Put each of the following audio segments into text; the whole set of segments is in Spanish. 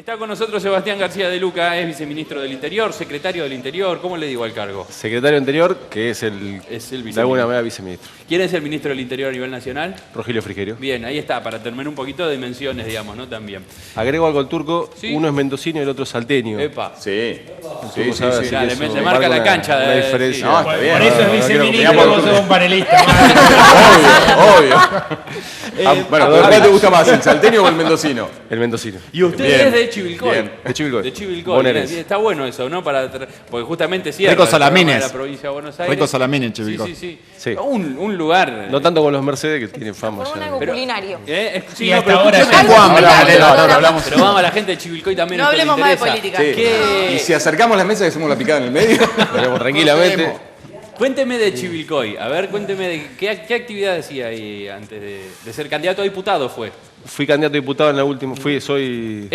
Está con nosotros Sebastián García de Luca, es viceministro del Interior, secretario del Interior, ¿cómo le digo al cargo? Secretario del Interior, que es el de alguna manera viceministro. ¿Quién es el ministro del Interior a nivel nacional? Rogelio Frigerio. Bien, ahí está, para terminar un poquito de dimensiones, digamos, ¿no? También. Agrego algo al turco, ¿Sí? Uno es mendocino y el otro salteño. Epa. Sí. Sí, sí, sí. Ya, le marca la cancha. Una diferencia. No, está bien. Por eso es viceministro, vos sos un panelista. Obvio. Bueno, ¿cuál te gusta más, el salteño o el mendocino? El mendocino. Y usted Bien. es de Chivilcoy. Bien. De Chivilcoy. De Chivilcoy. Bonaerense. Está bueno eso, ¿no? Porque justamente cierra Ricos el programa salamines. de la provincia de Buenos Aires. Ricos salamines en Chivilcoy. Sí, sí, sí. Sí. Un lugar... No tanto con los Mercedes, que tienen fama Por ya. algo culinario. Sí, Y no, hasta pero ahora escúchame. ya- Algo hablamos. Pero vamos, a la gente de Chivilcoy también. No a usted le hablemos más de interesa. política. Sí. ¿Qué- Y si acercamos la mesa y hacemos la picada en el medio. Veremos tranquilamente. Cuénteme de Chivilcoy. A ver, cuénteme de qué actividad hacía ahí antes de ser candidato a diputado fue. Fui candidato a diputado en la última. Es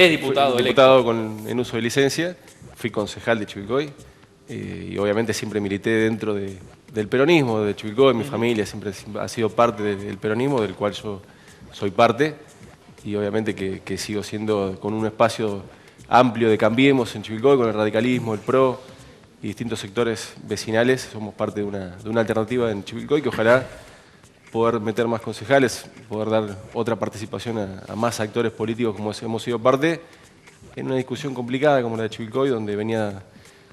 diputado fui diputado en uso de licencia. Fui concejal de Chivilcoy. Y obviamente siempre milité dentro del peronismo de Chivilcoy. Mi familia siempre ha sido parte del peronismo, del cual yo soy parte. Y obviamente que sigo siendo con un espacio amplio de Cambiemos en Chivilcoy, con el radicalismo, el PRO y distintos sectores vecinales. Somos parte de una alternativa en Chivilcoy que ojalá poder meter más concejales, poder dar otra participación a más actores políticos como hemos sido parte, en una discusión complicada como la de Chivilcoy, donde venía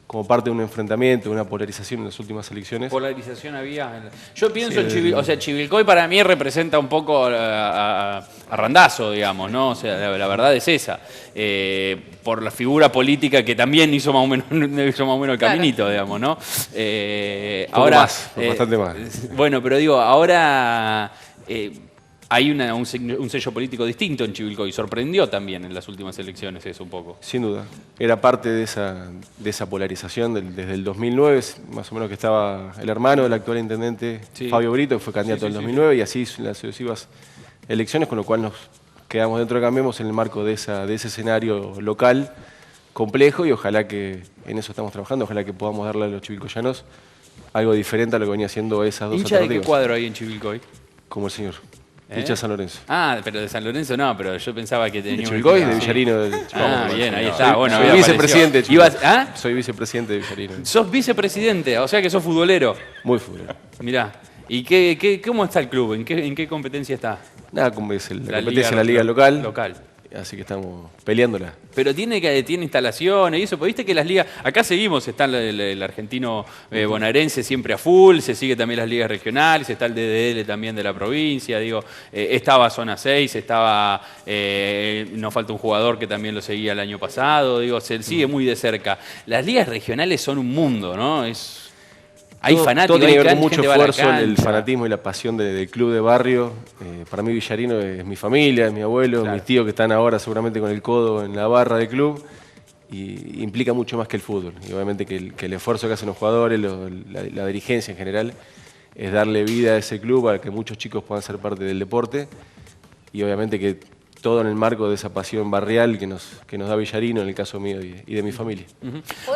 como parte de un enfrentamiento, de una polarización en las últimas elecciones. Polarización había. Yo pienso en Chivilcoy, o sea, Chivilcoy para mí representa un poco a Randazzo, digamos, ¿no? O sea, la verdad es esa. Por la figura política que también hizo más o menos el caminito, digamos, ¿no? Ahora, más, bastante más. Bueno, pero digo, ahora hay un sello político distinto en Chivilcoy. Sorprendió también en las últimas elecciones eso un poco. Sin duda. Era parte de esa polarización desde el 2009, más o menos que estaba el hermano del actual intendente, Sí. Fabio Brito, que fue candidato en el 2009, y así en las sucesivas elecciones, con lo cual nos quedamos dentro de Cambiemos en el marco de ese escenario local complejo, y ojalá que en eso estamos trabajando, ojalá que podamos darle a los chivilcoyanos algo diferente a lo que venía haciendo esas dos ¿Hincha de qué alternativas. cuadro hay en Chivilcoy? Como el señor. Hincha de San Lorenzo. Ah, pero de San Lorenzo no, pero yo pensaba que tenía... De Chivilcoy, un- de Sí. Villarino. Ah, bien, ahí está. Bueno, soy había vicepresidente de aparecido. Chivilcoy. ¿Ah? Soy vicepresidente de Villarino. Sos vicepresidente, o sea que sos futbolero. Muy futbolero. Mirá. ¿Y cómo está el club? ¿En qué competencia está? Nada, como es la competencia en la liga local. Local. Así que estamos peleándola. Pero tiene instalaciones y eso, porque viste que las ligas, acá seguimos, está el argentino bonaerense siempre a full, se sigue también las ligas regionales, está el DDL también de la provincia, digo, estaba Zona 6, nos falta un jugador que también lo seguía el año pasado, digo, se sigue muy de cerca. Las ligas regionales son un mundo, ¿no? Hay fanáticos, todo tiene que ver hay con mucho gente va a la esfuerzo, el cancha. fanatismo y la pasión del club de barrio. Para mí Villarino es mi familia, es mi abuelo, Claro. mis tíos que están ahora seguramente con el codo en la barra del club. Y implica mucho más que el fútbol. Y obviamente que el esfuerzo que hacen los jugadores, la dirigencia en general, es darle vida a ese club para que muchos chicos puedan ser parte del deporte. Y obviamente que todo en el marco de esa pasión barrial que nos da Villarino, en el caso mío y de mi familia.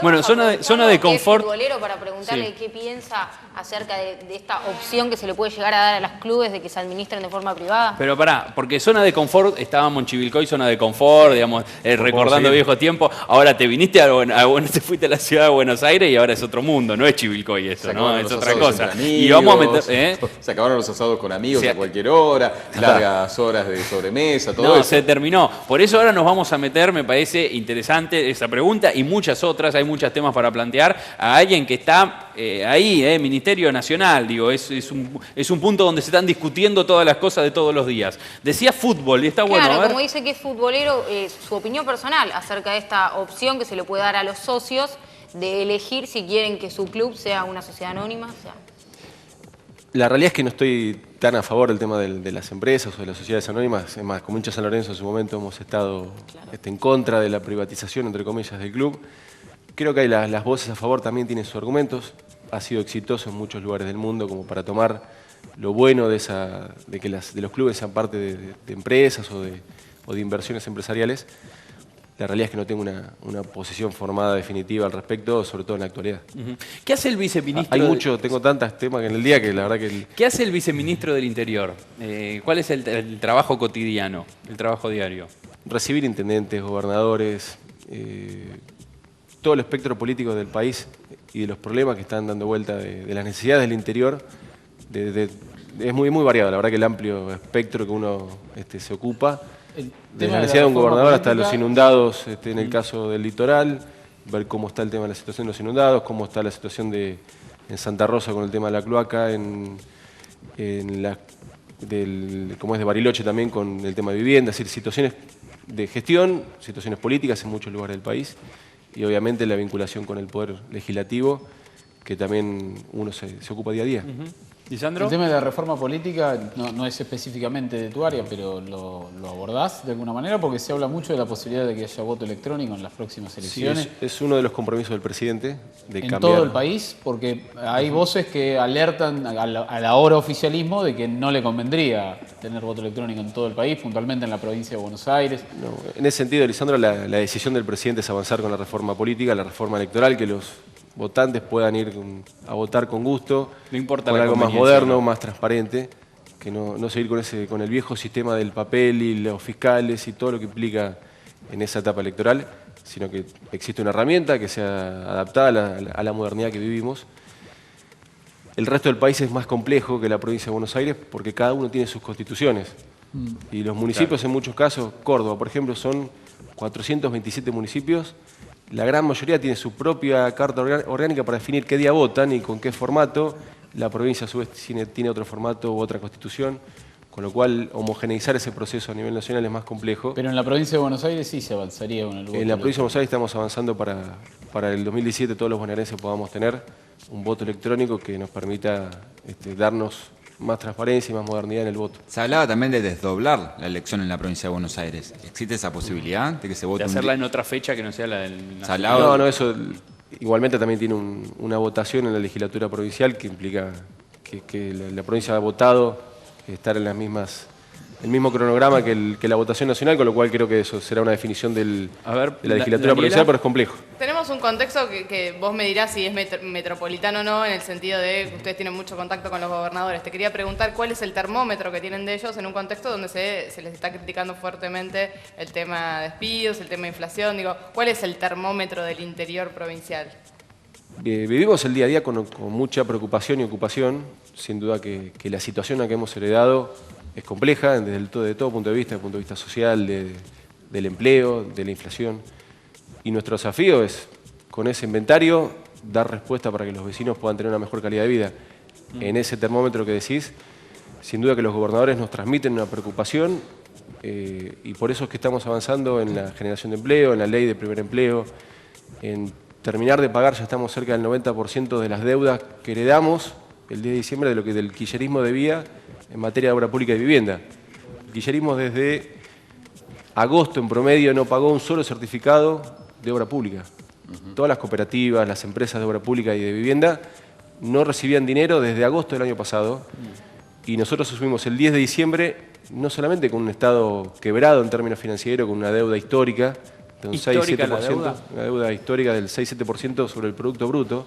Bueno, zona de confort. Futbolero para preguntarle Sí. qué piensa acerca de esta opción que se le puede llegar a dar a los clubes de que se administren de forma privada. Pero pará, porque zona de confort, estábamos en Chivilcoy, zona de confort, digamos, recordando seguir? viejo tiempo. Ahora te viniste te fuiste a la ciudad de Buenos Aires y ahora es otro mundo, no es Chivilcoy eso, Se ¿no? acabaron Es los otra asados cosa. entre Y vamos a meter, amigos, Se acabaron los asados con amigos Sí. a cualquier hora, largas horas de sobremesa, todo No, eso. se terminó. Por eso ahora nos vamos a meter, me parece interesante esa pregunta y muchas otras, hay muchos temas para plantear, a alguien que está ahí, Ministerio Nacional, digo, es un punto donde se están discutiendo todas las cosas de todos los días. Decía fútbol, y está bueno. Claro, A ver. como dice que es futbolero, su opinión personal acerca de esta opción que se le puede dar a los socios de elegir si quieren que su club sea una sociedad anónima. O sea, La realidad es que no estoy tan a favor del tema de las empresas o de las sociedades anónimas. Es más, como hincha San Lorenzo en su momento hemos estado en contra de la privatización, entre comillas, del club. Creo que hay las voces a favor también tienen sus argumentos. Ha sido exitoso en muchos lugares del mundo como para tomar lo bueno de que los clubes sean parte de empresas o de inversiones empresariales. La realidad es que no tengo una posición formada definitiva al respecto, sobre todo en la actualidad. Ujú. ¿Qué hace el viceministro? Hay mucho, tengo tantos temas que en el día que la verdad que... ¿Qué hace el viceministro del Interior? ¿Cuál es el trabajo cotidiano, el trabajo diario? recibir intendentes, gobernadores, todo el espectro político del país y de los problemas que están dando vuelta de las necesidades del interior. Es muy variado, la verdad que el amplio espectro que uno se ocupa, desde la necesidad de un gobernador hasta los inundados, en el caso del litoral, ver cómo está el tema de la situación de los inundados, cómo está la situación en Santa Rosa con el tema de la cloaca, como es de Bariloche también con el tema de vivienda, es decir, situaciones de gestión, situaciones políticas en muchos lugares del país y obviamente la vinculación con el Poder Legislativo, que también uno se ocupa día a día. ¿Lisandro? El tema de la reforma política no es específicamente de tu área, pero lo abordás de alguna manera porque se habla mucho de la posibilidad de que haya voto electrónico en las próximas elecciones. Sí, es uno de los compromisos del presidente de en cambiar. todo el país, porque hay voces que alertan al ahora oficialismo de que no le convendría tener voto electrónico en todo el país, puntualmente en la provincia de Buenos Aires. No, en ese sentido, Lisandro, la decisión del presidente es avanzar con la reforma política, la reforma electoral, que los votantes puedan ir a votar con gusto, No importa con la algo más conveniencia, moderno, ¿no? más transparente, que no seguir con el viejo sistema del papel y los fiscales y todo lo que implica en esa etapa electoral, sino que existe una herramienta que sea adaptada a la modernidad que vivimos. El resto del país es más complejo que la provincia de Buenos Aires porque cada uno tiene sus constituciones. Y los municipios, en muchos casos, Córdoba, por ejemplo, son 427 municipios. La gran mayoría tiene su propia carta orgánica para definir qué día votan y con qué formato. La provincia, a su vez, tiene otro formato u otra constitución, con lo cual homogeneizar ese proceso a nivel nacional es más complejo. Pero en la provincia de Buenos Aires sí se avanzaría con el voto. En la provincia de Buenos Aires estamos avanzando para el 2017 todos los bonaerenses podamos tener un voto electrónico que nos permita darnos más transparencia y más modernidad en el voto. Se hablaba también de desdoblar la elección en la provincia de Buenos Aires. ¿Existe esa posibilidad de que se vote De hacerla en otra fecha que no sea la del Se hablaba- No, eso igualmente también tiene una votación en la legislatura provincial que implica que la provincia ha votado estar en el mismo cronograma que la votación nacional, con lo cual creo que eso será una definición de la legislatura Daniela. provincial, pero es complejo. Tenemos un contexto que vos me dirás si es metropolitano o no, en el sentido de que ustedes tienen mucho contacto con los gobernadores. Te quería preguntar cuál es el termómetro que tienen de ellos en un contexto donde se les está criticando fuertemente el tema de despidos, el tema de inflación. Digo, ¿cuál es el termómetro del interior provincial? Vivimos el día a día con mucha preocupación y ocupación. Sin duda que la situación a la que hemos heredado es compleja desde todo punto de vista social, del empleo, de la inflación. Y nuestro desafío es, con ese inventario, dar respuesta para que los vecinos puedan tener una mejor calidad de vida. En ese termómetro que decís, sin duda que los gobernadores nos transmiten una preocupación y por eso es que estamos avanzando en la generación de empleo, en la ley de primer empleo, en terminar de pagar, ya estamos cerca del 90% de las deudas que heredamos el 10 de diciembre de lo que del kirchnerismo debía en materia de obra pública y vivienda. El kirchnerismo desde agosto en promedio no pagó un solo certificado de obra pública. Todas las cooperativas, las empresas de obra pública y de vivienda no recibían dinero desde agosto del año pasado y nosotros asumimos el 10 de diciembre no solamente con un estado quebrado en términos financieros, con una deuda histórica de un ¿Histórica 6-7%, la deuda? una deuda histórica del 6-7% sobre el Producto Bruto,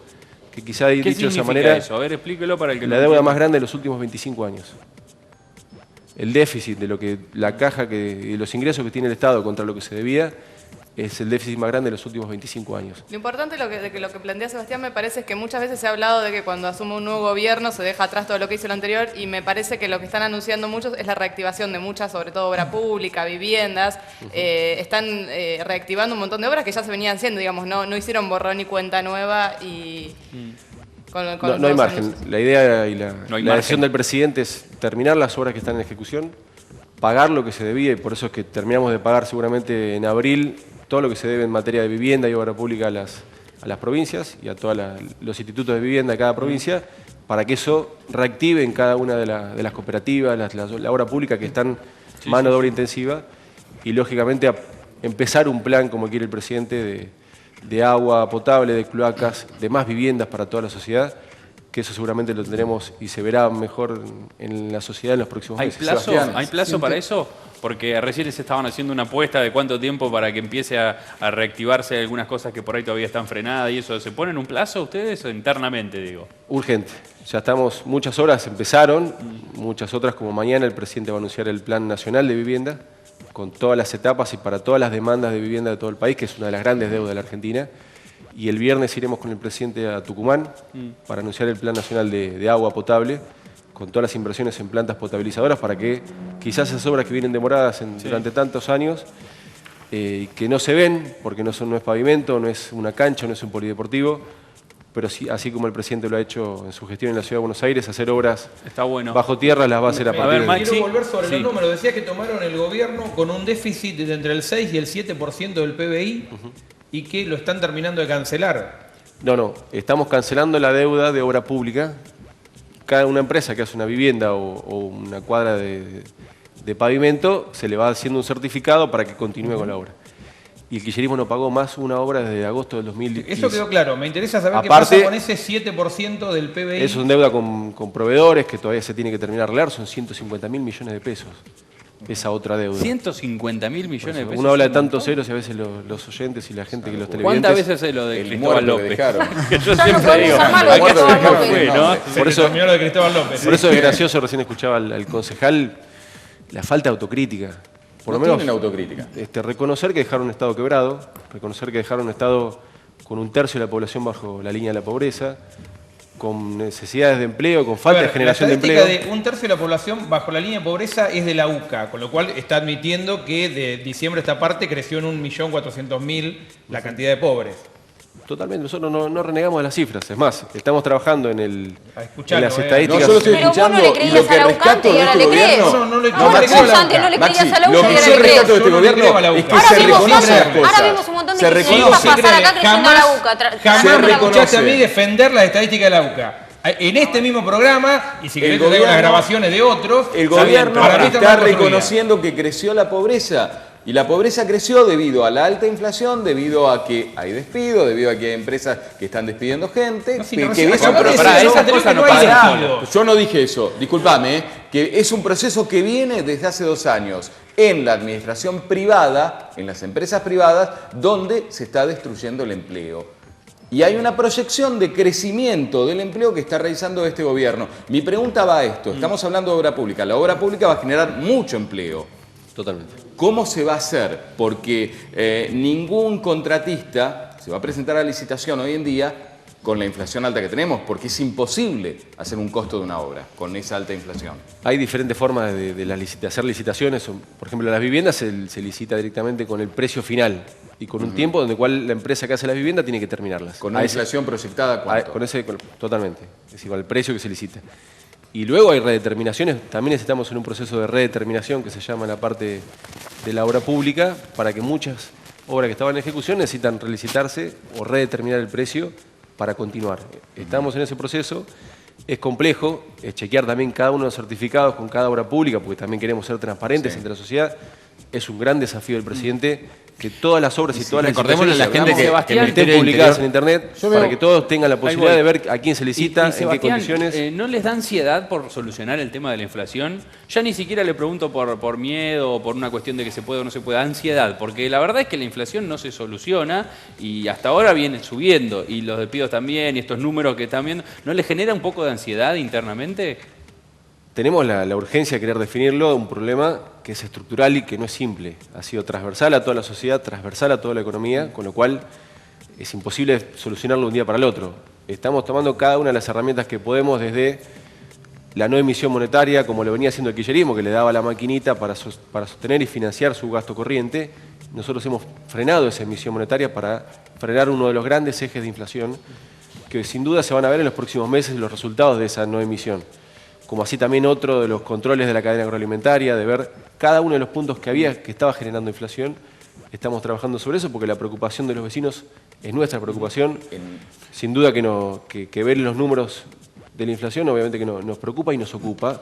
que quizá ¿Qué dicho de esa significa manera, eso? A ver, explíquelo para el que la no deuda entienda. más grande de los últimos 25 años. El déficit de lo que la caja y los ingresos que tiene el Estado contra lo que se debía es el déficit más grande de los últimos 25 años. Lo importante de lo que plantea Sebastián me parece es que muchas veces se ha hablado de que cuando asume un nuevo gobierno se deja atrás todo lo que hizo el anterior y me parece que lo que están anunciando muchos es la reactivación de muchas, sobre todo obra pública, viviendas. Están reactivando un montón de obras que ya se venían haciendo, digamos, no hicieron borrón y cuenta nueva y... No hay margen. La idea y No hay la margen. decisión del presidente es terminar las obras que están en ejecución, pagar lo que se debía y por eso es que terminamos de pagar seguramente en abril todo lo que se debe en materia de vivienda y obra pública a las provincias y a todos los institutos de vivienda de cada provincia para que eso reactive en cada una de las cooperativas, la obra pública que están mano de obra intensiva y lógicamente empezar un plan como quiere el presidente de agua potable, de cloacas, de más viviendas para toda la sociedad, que eso seguramente lo tendremos y se verá mejor en la sociedad en los próximos ¿Hay meses. plazo, Sebastián, ¿hay plazo para eso? Porque recién se estaban haciendo una apuesta de cuánto tiempo para que empiece a reactivarse algunas cosas que por ahí todavía están frenadas y eso. ¿Se ponen un plazo ustedes internamente, digo? Urgente. Ya estamos, muchas horas empezaron, muchas otras como mañana el presidente va a anunciar el Plan Nacional de Vivienda, con todas las etapas y para todas las demandas de vivienda de todo el país, que es una de las grandes deudas de la Argentina. Y el viernes iremos con el presidente a Tucumán para anunciar el Plan Nacional de Agua Potable, con todas las inversiones en plantas potabilizadoras, para que quizás esas obras que vienen demoradas durante tantos años, que no se ven, porque no es pavimento, no es una cancha, no es un polideportivo, pero sí, así como el presidente lo ha hecho en su gestión en la Ciudad de Buenos Aires, hacer obras Está bueno. bajo tierra las va a hacer a partir de... Quiero volver sobre los números. Decía que tomaron el gobierno con un déficit de entre el 6 y el 7% del PBI y que lo están terminando de cancelar. No, estamos cancelando la deuda de obra pública. Cada una empresa que hace una vivienda o una cuadra de pavimento, se le va haciendo un certificado para que continúe con la obra. Y el kirchnerismo no pagó más una obra desde agosto del 2015. Eso quedó claro. Me interesa saber Aparte, qué pasa con ese 7% del PBI. Es una deuda con proveedores que todavía se tiene que terminar de arreglar. Son 150.000 millones de pesos. Esa otra deuda. 150.000 millones de pesos. Uno habla de tantos ceros y a veces los oyentes y la gente que los televidentes... ¿Cuántas veces es lo de Cristóbal López? Que yo Ya no siempre podemos digo, armar lo de hay que Cristóbal saber López. qué fue, ¿no? Por eso, terminó lo de Cristóbal López. por eso es gracioso, recién escuchaba al concejal, la falta de autocrítica. Por lo menos tienen autocrítica. Reconocer que dejaron un Estado quebrado, reconocer que dejaron un Estado con un tercio de la población bajo la línea de la pobreza, con necesidades de empleo, con falta de generación de empleo. La estadística de un tercio de la población bajo la línea de pobreza es de la UCA, con lo cual está admitiendo que de diciembre a esta parte creció en 1.400.000 la cantidad de pobres. Totalmente, nosotros no renegamos de las cifras, es más, estamos trabajando en escucharlo, las No, estadísticas. yo lo estoy Pero vos escuchando no le y creías lo a que la rescato UCA y de ahora este le crees. gobierno... No le Ahora creo a la vos antes UCA. no le creías Maxi, a la lo UCA que y ahora yo le crees. rescato de este Yo no le creo a la gobierno es UCA. que Ahora se vimos reconocen las casos, cosas. ahora vimos un montón de Se kirchneristas reconoce. pasar acá creyendo a la UCA. Jamás Se me escuchaste a reconoce. mí defender la estadística de la UCA. En este mismo programa, y si El querés te traigo gobierno- las grabaciones de otros, El está bien, gobierno para mí está mal construida. reconociendo que creció la pobreza. Y la pobreza creció debido a la alta inflación, debido a que hay despido, debido a que hay empresas que están despidiendo gente. No, sí, que no, es un acabas de proceso- decir, esas no, cosas no hay pasan despido. Yo no dije eso, discúlpame, que es un proceso que viene desde hace 2 años en la administración privada, en las empresas privadas, donde se está destruyendo el empleo. Y hay una proyección de crecimiento del empleo que está realizando este gobierno. Mi pregunta va a esto, estamos hablando de obra pública, la obra pública va a generar mucho empleo. Totalmente. ¿Cómo se va a hacer? Porque ningún contratista se va a presentar a licitación hoy en día con la inflación alta que tenemos, porque es imposible hacer un costo de una obra con esa alta inflación. Hay diferentes formas de hacer licitaciones. Por ejemplo, las viviendas se licita directamente con el precio final y con un tiempo donde cual la empresa que hace la vivienda tiene que terminarlas. Con una inflación proyectada, ¿cuánto? Totalmente. Es decir, con el precio que se licita. Y luego hay redeterminaciones. También estamos en un proceso de redeterminación que se llama la parte de la obra pública, para que muchas obras que estaban en ejecución necesitan relicitarse o redeterminar el precio para continuar. Estamos en ese proceso. Es complejo, es chequear también cada uno de los certificados con cada obra pública, porque también queremos ser transparentes entre la sociedad. Es un gran desafío del presidente que todas las obras y todas las recordémosle a la gente que estén Ministerio del publicadas en Interior. internet para que todos tengan la posibilidad voy. de ver a quién se licita, en qué Sebastián, condiciones. ¿no les da ansiedad por solucionar el tema de la inflación? Ya ni siquiera le pregunto por miedo o por una cuestión de que se puede o no se puede. Ansiedad, porque la verdad es que la inflación no se soluciona y hasta ahora viene subiendo. Y los despidos también, y estos números que están viendo, ¿no les genera un poco de ansiedad internamente? Tenemos la urgencia de querer definirlo, un problema que es estructural y que no es simple. Ha sido transversal a toda la sociedad, transversal a toda la economía, con lo cual es imposible solucionarlo de un día para el otro. Estamos tomando cada una de las herramientas que podemos, desde la no emisión monetaria, como lo venía haciendo el kirchnerismo, que le daba la maquinita para sostener y financiar su gasto corriente. Nosotros hemos frenado esa emisión monetaria para frenar uno de los grandes ejes de inflación, que sin duda se van a ver en los próximos meses los resultados de esa no emisión. Como así también otro de los controles de la cadena agroalimentaria, de ver cada uno de los puntos que estaba generando inflación. Estamos trabajando sobre eso porque la preocupación de los vecinos es nuestra preocupación. Sin duda que ver los números de la inflación obviamente que nos preocupa y nos ocupa,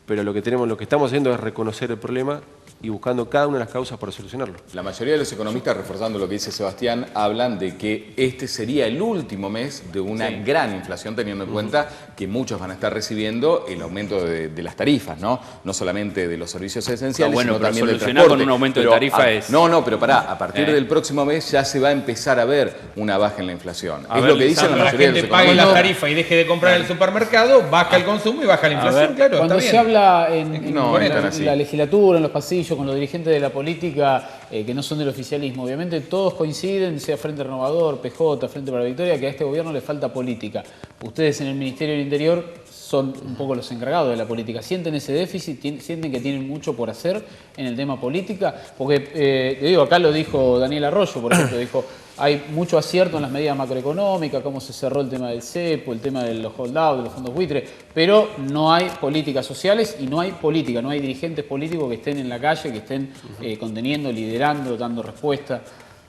pero lo que estamos haciendo es reconocer el problema y buscando cada una de las causas para solucionarlo. La mayoría de los economistas, reforzando lo que dice Sebastián, hablan de que este sería el último mes de una gran inflación, teniendo en cuenta que muchos van a estar recibiendo el aumento de las tarifas, ¿no? No solamente de los servicios esenciales, bueno, sino pero también del solucionar transporte. con un aumento de tarifa es... No, pero pará, a partir del próximo mes ya se va a empezar a ver una baja en la inflación. A Es ver, lo que dicen la Cuando la mayoría de los gente pague la economistas. tarifa y deje de comprar en el supermercado, baja el consumo y baja la inflación, claro, Cuando está se bien. habla en no es tan así. la legislatura, en los pasillos, con los dirigentes de la política que no son del oficialismo, obviamente todos coinciden, sea Frente Renovador, PJ, Frente para la Victoria, que a este gobierno le falta política. Ustedes en el Ministerio del Interior son un poco los encargados de la política. ¿Sienten ese déficit? ¿Sienten que tienen mucho por hacer en el tema política? Porque, te digo, acá lo dijo Daniel Arroyo, por ejemplo, dijo, hay mucho acierto en las medidas macroeconómicas, cómo se cerró el tema del cepo, el tema de los holdouts, de los fondos buitre, pero no hay políticas sociales y no hay política, no hay dirigentes políticos que estén en la calle, que estén conteniendo, liderando, dando respuesta.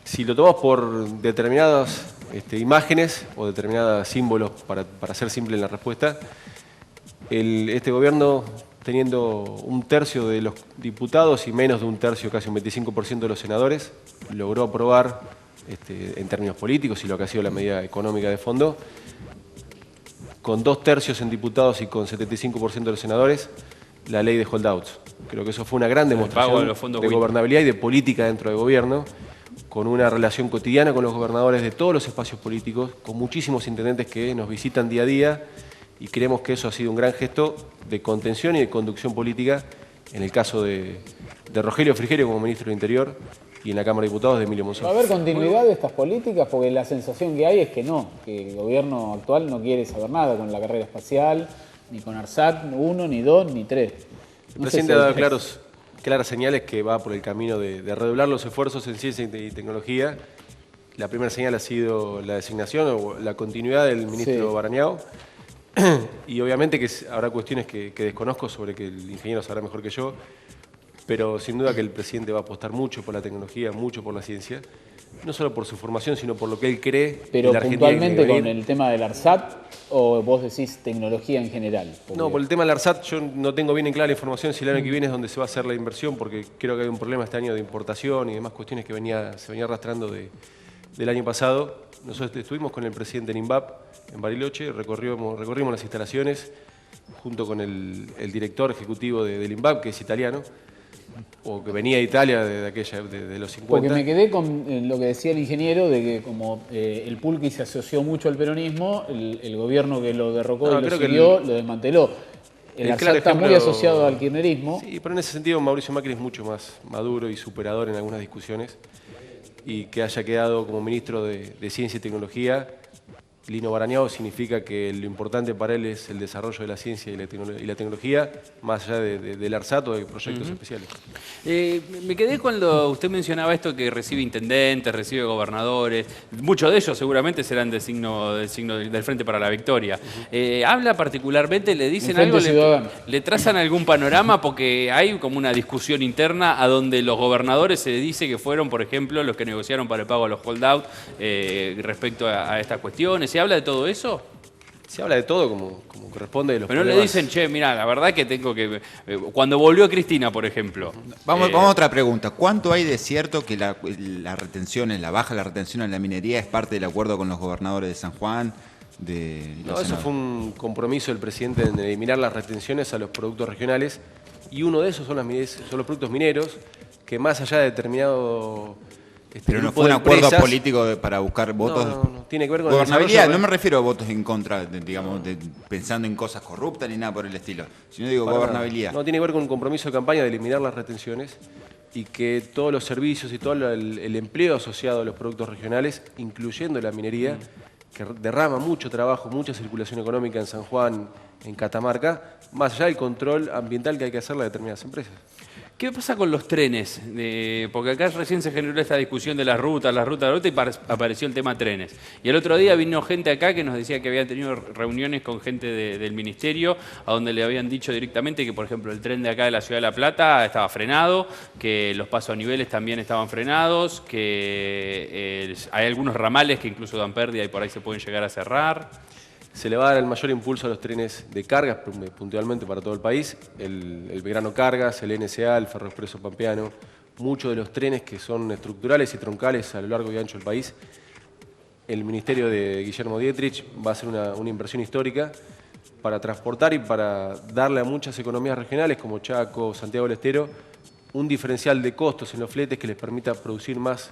Si lo tomamos por determinadas imágenes o determinados símbolos, para ser simple en la respuesta, este gobierno, teniendo un tercio de los diputados y menos de un tercio, casi un 25% de los senadores, logró aprobar, en términos políticos y lo que ha sido la medida económica de fondo, con 2/3 en diputados y con 75% de los senadores, la ley de holdouts. Creo que eso fue una gran demostración de gobernabilidad y de política dentro del gobierno, con una relación cotidiana con los gobernadores de todos los espacios políticos, con muchísimos intendentes que nos visitan día a día, y creemos que eso ha sido un gran gesto de contención y de conducción política en el caso de Rogelio Frigerio como ministro del Interior y en la Cámara de Diputados de Emilio Monzón. ¿Va a haber continuidad de estas políticas? Porque la sensación que hay es que no, que el gobierno actual no quiere saber nada con la carrera espacial, ni con ARSAT 1, ni 2, ni 3. El presidente ha dado claras señales que va por el camino de redoblar los esfuerzos en ciencia y tecnología. La primera señal ha sido la designación o la continuidad del ministro Barañao. Y obviamente que habrá cuestiones que desconozco, sobre que el ingeniero sabrá mejor que yo, pero sin duda que el presidente va a apostar mucho por la tecnología, mucho por la ciencia, no solo por su formación, sino por lo que él cree. Pero en la Argentina puntualmente con el tema del ARSAT, o vos decís tecnología en general. Porque... No, por el tema del ARSAT yo no tengo bien en clara la información si el año que viene es donde se va a hacer la inversión, porque creo que hay un problema este año de importación y demás cuestiones que se venía arrastrando del año pasado. Nosotros estuvimos con el presidente en INVAP, en Bariloche, recorrimos las instalaciones junto con el director ejecutivo del INVAP, que es italiano, o que venía de Italia de los 50. Porque me quedé con lo que decía el ingeniero, de que como el Pulqui se asoció mucho al peronismo, el gobierno que lo derrocó y lo siguió, lo desmanteló. El ARSAT está muy asociado al kirchnerismo. Sí, pero en ese sentido Mauricio Macri es mucho más maduro y superador en algunas discusiones, y que haya quedado como ministro de Ciencia y Tecnología, Lino Barañao, significa que lo importante para él es el desarrollo de la ciencia y la tecnología, más allá del ARSAT o de proyectos especiales. Me quedé cuando usted mencionaba esto, que recibe intendentes, recibe gobernadores, muchos de ellos seguramente serán del signo del Frente para la Victoria. ¿Habla particularmente, le dicen algo, le trazan algún panorama? Porque hay como una discusión interna a donde los gobernadores se dice que fueron, por ejemplo, los que negociaron para el pago a los holdouts respecto a estas cuestiones. ¿Se habla de todo eso? Se habla de todo como corresponde de los Pero no problemas. le dicen, che, mira, la verdad que tengo que... cuando volvió Cristina, por ejemplo. Vamos a otra pregunta. ¿Cuánto hay de cierto que la retención, la baja de la retención en la minería es parte del acuerdo con los gobernadores de San Juan? No, eso fue un compromiso del presidente en eliminar las retenciones a los productos regionales, y uno de esos son los productos mineros, que más allá de determinado... Pero no fue un acuerdo político para buscar votos. No, tiene que ver con gobernabilidad. No me refiero a votos en contra, digamos, pensando en cosas corruptas ni nada por el estilo, sino digo gobernabilidad. No, tiene que ver con un compromiso de campaña de eliminar las retenciones y que todos los servicios y todo el empleo asociado a los productos regionales, incluyendo la minería, que derrama mucho trabajo, mucha circulación económica en San Juan, en Catamarca, más allá del control ambiental que hay que hacerle a determinadas empresas. ¿Qué pasa con los trenes? Porque acá recién se generó esta discusión de las rutas, y apareció el tema trenes. Y el otro día vino gente acá que nos decía que habían tenido reuniones con gente del ministerio, a donde le habían dicho directamente que, por ejemplo, el tren de acá de la Ciudad de La Plata estaba frenado, que los pasos a niveles también estaban frenados, que hay algunos ramales que incluso dan pérdida y por ahí se pueden llegar a cerrar. Se le va a dar el mayor impulso a los trenes de cargas, puntualmente para todo el país. El Belgrano Cargas, el NSA, el Ferroexpreso Pampeano, muchos de los trenes que son estructurales y troncales a lo largo y ancho del país. El ministerio de Guillermo Dietrich va a hacer una inversión histórica para transportar y para darle a muchas economías regionales como Chaco, Santiago del Estero, un diferencial de costos en los fletes que les permita producir más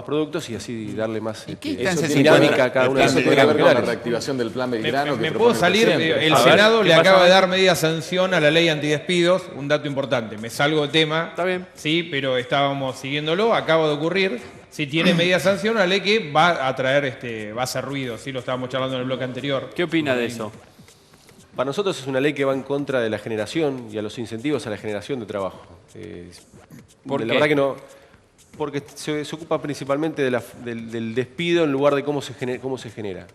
productos y así darle más dinámica a cada una de las Eso tiene que ver con la regionales. reactivación del plan Belgrano. Me puedo salir, el Senado le acaba de dar media sanción a la ley antidespidos, un dato importante, me salgo de tema, Está bien. sí, pero estábamos siguiéndolo, acaba de ocurrir, si tiene media sanción, una ley que va a traer, va a hacer ruido, sí, lo estábamos charlando en el bloque anterior. ¿Qué opina de eso? Para nosotros es una ley que va en contra de la generación y a los incentivos a la generación de trabajo. ¿Por la qué? verdad que no, porque se ocupa principalmente del despido en lugar de cómo se genera.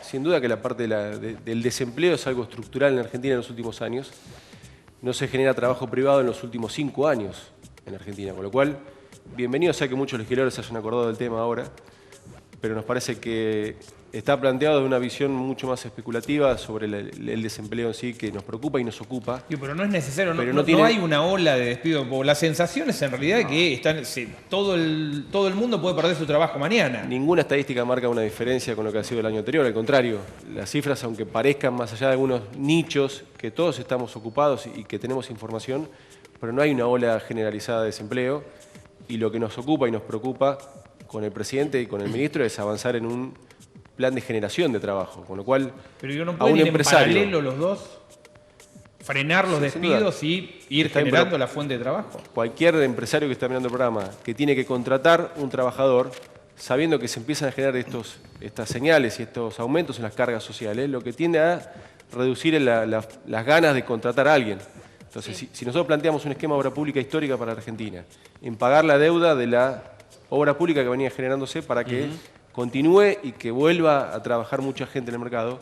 Sin duda que la parte del desempleo es algo estructural en Argentina en los últimos años. No se genera trabajo privado en los últimos 5 años en Argentina, con lo cual, bienvenido sea que muchos legisladores se hayan acordado del tema ahora, pero nos parece que está planteado de una visión mucho más especulativa sobre el desempleo en sí, que nos preocupa y nos ocupa. Pero no es necesario, Pero no tiene- hay una ola de despido. La sensación es en realidad que todo el mundo puede perder su trabajo mañana. Ninguna estadística marca una diferencia con lo que ha sido el año anterior, al contrario, las cifras, aunque parezcan más allá de algunos nichos, que todos estamos ocupados y que tenemos información, pero no hay una ola generalizada de desempleo, y lo que nos ocupa y nos preocupa con el presidente y con el ministro es avanzar en un plan de generación de trabajo, con lo cual Pero yo no a puedo un ir en empresario, paralelo los dos, frenar los Sí, sin duda. despidos y ir Está bien, generando pero- la fuente de trabajo. cualquier empresario que está mirando el programa, que tiene que contratar un trabajador, sabiendo que se empiezan a generar estas señales y estos aumentos en las cargas sociales, lo que tiende a reducir las ganas de contratar a alguien. Entonces, si nosotros planteamos un esquema de obra pública histórica para Argentina, en pagar la deuda de la obra pública que venía generándose para que continúe y que vuelva a trabajar mucha gente en el mercado,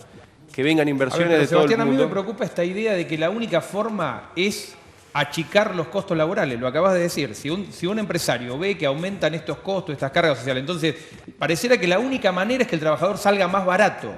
que vengan A ver, inversiones pero de todo el Sebastián, a mí me mundo. preocupa esta idea de que la única forma es achicar los costos laborales, lo acabas de decir. Si un empresario ve que aumentan estos costos, estas cargas sociales, entonces pareciera que la única manera es que el trabajador salga más barato.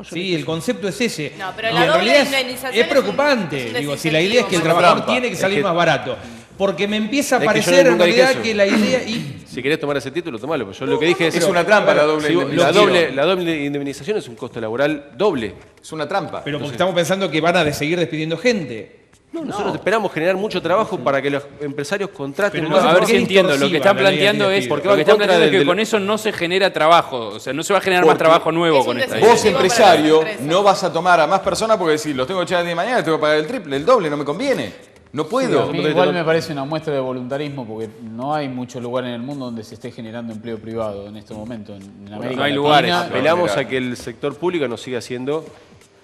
Sí, el concepto es ese. No, pero Y la en doble realidad indemnización es preocupante. es un Digo, si la idea es que el desincentivo, trabajador trampa. tiene que salir Es que- más barato. Porque me empieza a Es que yo parecer en nunca dije realidad eso. que la idea... Y, Si querés tomar ese título, tomalo. Pero yo lo que dije Es una trampa la doble si vos- indemnización. la doble indemnización es un costo laboral doble. Es una trampa. pero porque estamos pensando que van a seguir despidiendo gente. No, nosotros esperamos generar mucho trabajo para que los empresarios contraten Pero más. no A ver ¿por si qué entiendo, lo que distorsiva están la ley planteando es, antidespido? Porque lo va que en están contra planteando es que del- con eso no se genera trabajo, o sea, no se va a generar más Porque trabajo nuevo es con un esta desafío. idea. Vos, Para las empresario, empresas. no vas a tomar a más personas porque si los tengo que echar el día de mañana, les tengo que pagar el triple, el doble, no me conviene. No A puedo. mí igual me parece una muestra de voluntarismo porque no hay mucho lugar en el mundo donde se esté generando empleo privado en este momento. En América no hay Latina, lugares. Apelamos a que el sector público nos siga haciendo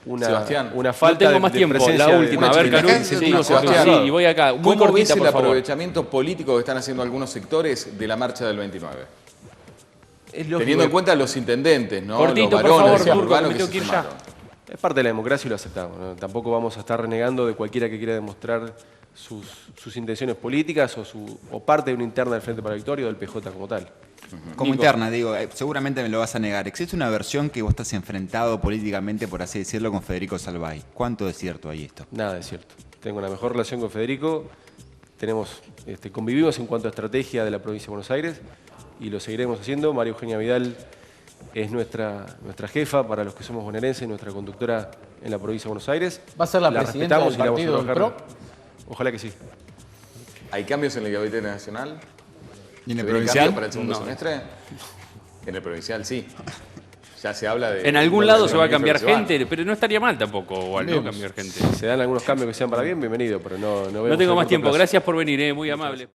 Sebastián, una No falta tengo más de tiempo, presencia la de- última. una A ver, chiquita. Caruso, Sebastián, sí, Sebastián, y voy acá. Muy ¿Cómo ves cortita, el por favor. aprovechamiento político que están haciendo algunos sectores de la marcha del 29? Es lógico Teniendo en que- cuenta los intendentes, ¿no? Cortito, los por varones favor, Turco, urbanos me que tengo se que ir sumaron. Es parte de la democracia y lo aceptamos, ¿no? Tampoco vamos a estar renegando de cualquiera que quiera demostrar sus intenciones políticas o parte de una interna del Frente para la Victoria o del PJ como tal. Como interna, digo, seguramente me lo vas a negar. Existe una versión que vos estás enfrentado políticamente, por así decirlo, con Federico Salvay. ¿Cuánto es cierto hay esto? Nada es cierto. Tengo la mejor relación con Federico, convivimos en cuanto a estrategia de la provincia de Buenos Aires y lo seguiremos haciendo. María Eugenia Vidal es nuestra jefa para los que somos bonaerenses, nuestra conductora en la provincia de Buenos Aires. ¿Va a ser la presidenta respetamos del y la vamos a partido del trabajar. PRO? Ojalá que sí. ¿Hay cambios en el gabinete nacional? ¿Y en el ¿Se viene provincial? cambio para el segundo semestre? En el provincial sí. Ya se habla de... En algún lado se va a ministros cambiar que se van. gente, pero no estaría mal tampoco, igual, ¿no? Cambiar gente. Se dan algunos cambios que sean para bien, bienvenido, pero no vemos No tengo a más corto tiempo. plazo. Gracias por venir, muy amable.